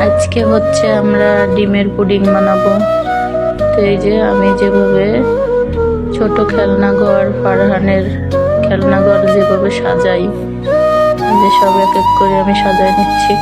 আজকে হচ্ছে আমরা ডিমের পুডিং বানাবো। তো এই যে আমি যেভাবে ছোট খেলনাঘর, ফারহানের খেলনাঘর যেভাবে সাজাই, এই যে সব এক এক করে আমি সাজাই নিচ্ছি।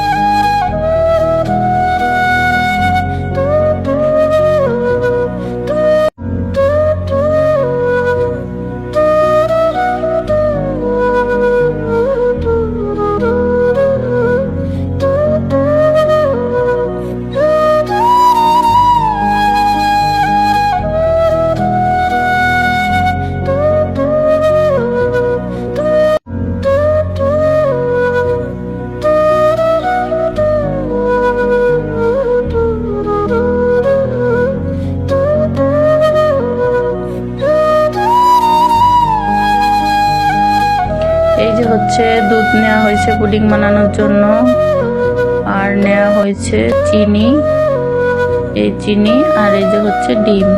এই যে হচ্ছে দুধ নেওয়া হয়েছে পুডিং বানানোর জন্য, আর নেওয়া হয়েছে চিনি, এই চিনি, আর এই যে হচ্ছে ডিম।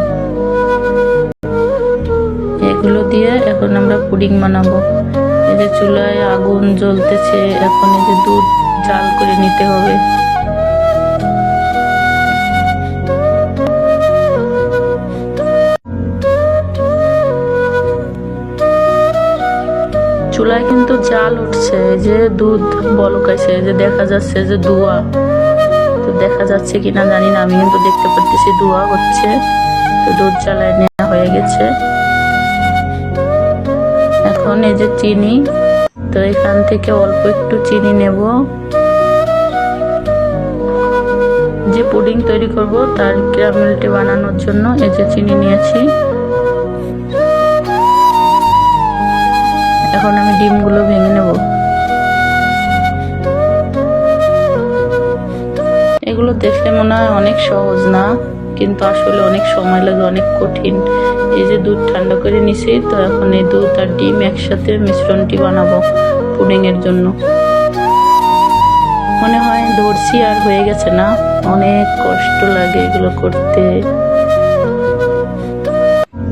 এগুলো দিয়ে এখন আমরা পুডিং বানাবো। এই যে চুলায় আগুন জ্বলতেছে, এখন এই যে দুধ জাল করে নিতে হবে। চুলায় কিন্তু জাল উঠছে, এই যে দুধ বলকাইছে, এই যে দেখা যাচ্ছে যে ধোঁয়া। তো দেখা যাচ্ছে কিনা জানি না, আমি কিন্তু দেখতে পাচ্ছি ধোঁয়া হচ্ছে। তো দুধ জ্বালায় নেওয়া হয়ে গেছে। এখন এই যে চিনি, তো এখান থেকে অল্প একটু চিনি নেব। যে পুডিং তৈরি করব তার ক্যারামেলটি বানানোর জন্য এই যে চিনি নিয়েছি। এখন আমি ডিমগুলো ভেঙে নেব। এগুলো দেখলে মনে হয় অনেক সহজ না, কিন্তু আসলে অনেক সময় লাগে, অনেক কঠিন। এই যে দুধ ঠান্ডা করে নিছি, তো এখন এই দুধ আর ডিম একসাথে মিশ্রণটি বানাবো পুডিং এর জন্য। মনে হয় ধরছি আর হয়ে গেছে না, অনেক কষ্ট লাগে এগুলো করতে।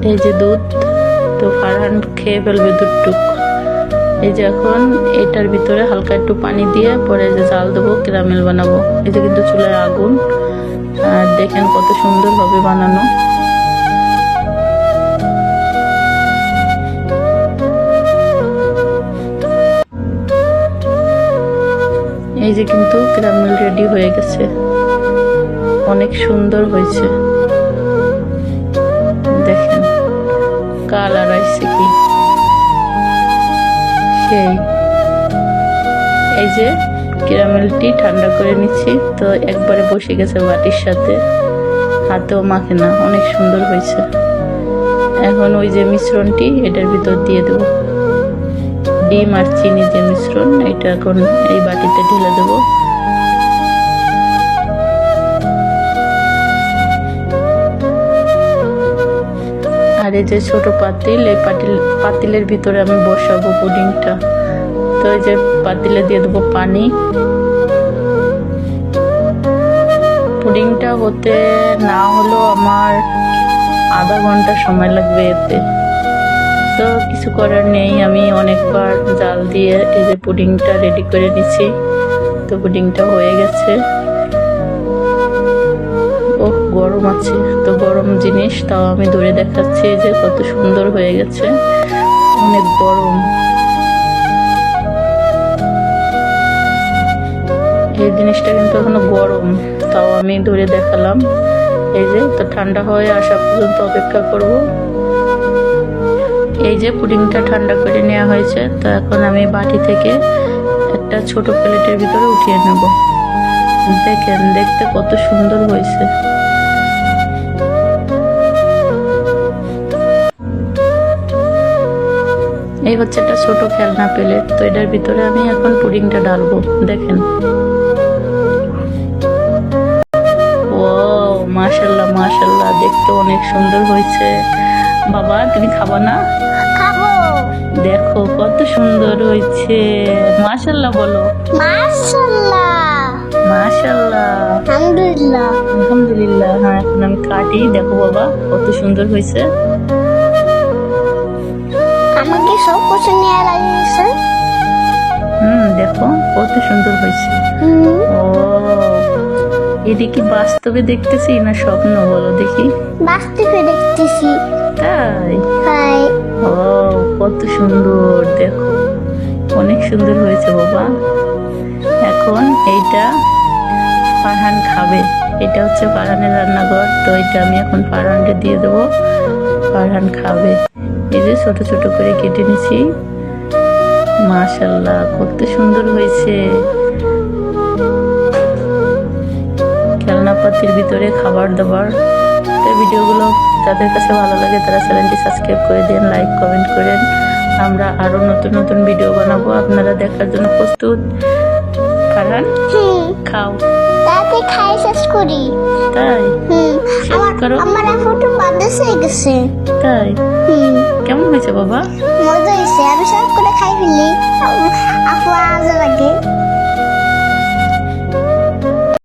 এই যে দুধ, তো ফারহান খেয়ে ফেলবে দুধটুক। এই যে এখন এটার ভিতরে হালকা একটু পানি দিয়ে পরে যে জাল দেবো, ক্যারামেল বানাবো। এই যে কিন্তু চুলায় আগুন, আর দেখেন কত সুন্দর হবে বানানো। এই যে কিন্তু ক্যারামেল রেডি হয়ে গেছে, অনেক সুন্দর হয়েছে। দেখেন কালার আসছে কি সেই। এই যে ক্যারামেলটি ঠান্ডা করে নিচ্ছি, তো একবারে বসে গেছে বাটির সাথে, হাতেও মাখে না, অনেক সুন্দর হয়েছে। এখন ওই যে মিশ্রণটি এটার ভিতর দিয়ে দেব, ডিম আর চিনি যে মিশ্রণ, এটা এখন এই বাটিতে ঢেলে দেব। আর এই যে ছোট পাতিল, এই পাতিলের ভিতরে আমি বসাবো পুডিংটা। তো এই যে পাতিলে দিয়ে দেবো পানি। পুডিংটা হতে না হলেও আমার আধা ঘন্টা সময় লাগবে এতে। তো কিছু করার নেই, আমি অনেকবার জাল দিয়ে এই যে পুডিংটা রেডি করে নিচ্ছি। তো পুডিংটা হয়ে গেছে। ও গরম আছে, তো গরম জিনিস তাও আমি ধরে দেখাচ্ছি যে কত সুন্দর হয়ে গেছে, অনেক গরম। এই জিনিসটা কিন্তু এখনো গরম, তাও আমি ধরে দেখালাম। এই যে তো ঠান্ডা হয়ে আসা পর্যন্ত অপেক্ষা করব। এই যে পুডিংটা ঠান্ডা করে নেওয়া হয়েছে, তো এখন আমি বাটি থেকে একটা ছোট প্লেটের ভিতরে উঠিয়ে নেব। দেখেন দেখতে কত সুন্দর হয়েছে। এই হচ্ছে একটা ছোট খেলনা প্লেট, তো এটার ভিতরে আমি এখন পুডিংটা ঢালবো। দেখেন, ও মাশাআল্লাহ মাশাআল্লাহ, দেখতে অনেক সুন্দর হয়েছে। বাবা তুমি খাবা না? খাবো। দেখো কত সুন্দর হয়েছে, মাশাআল্লাহ বলো। মাশাআল্লাহ মাশাআল্লাহ আলহামদুলিল্লাহ আলহামদুলিল্লাহ। হ্যাঁ এখন আমি কাটি, দেখো বাবা কত সুন্দর হয়েছে। আমাকে সব কিছু নিয়ে লাগিয়েছে। দেখো কত সুন্দর হয়েছে। ও এটা কি বাস্তবে দেখতেছি না স্বপ্ন বলো দেখি? বাস্তবে দেখতেছি। তাই? হাই। ও কত সুন্দর, দেখো অনেক সুন্দর হয়েছে বাবা। এখন এইটা ফারহান খাবে। এটা হচ্ছে ফারহানের রান্নাঘর, তো এটা আমি এখন ফারহানকে দিয়ে দেবো, ফারহান খাবে। এই যে ছোট ছোট করে কেটে নিছি। মাশাআল্লাহ কত সুন্দর হয়েছে। খেলনাপাতির ভিতরে খাবার দাবার। তো ভিডিওগুলো যাদের কাছে ভালো লাগে তারা চ্যানেলটি সাবস্ক্রাইব করে দিন, লাইক কমেন্ট করেন। আমরা আরো নতুন নতুন ভিডিও বানাবো, আপনারা দেখার জন্য প্রস্তুত? ফারহান খাও। তাতে খাই শেষ করি। তাই? শেষ করো। আমার ফটো বাতাস হয়ে গেছে। তাই? কেমন হয়েছে বাবা? মজা হয়েছে, আমি সব করে খাই ফেলি। আপু আজ লাগে।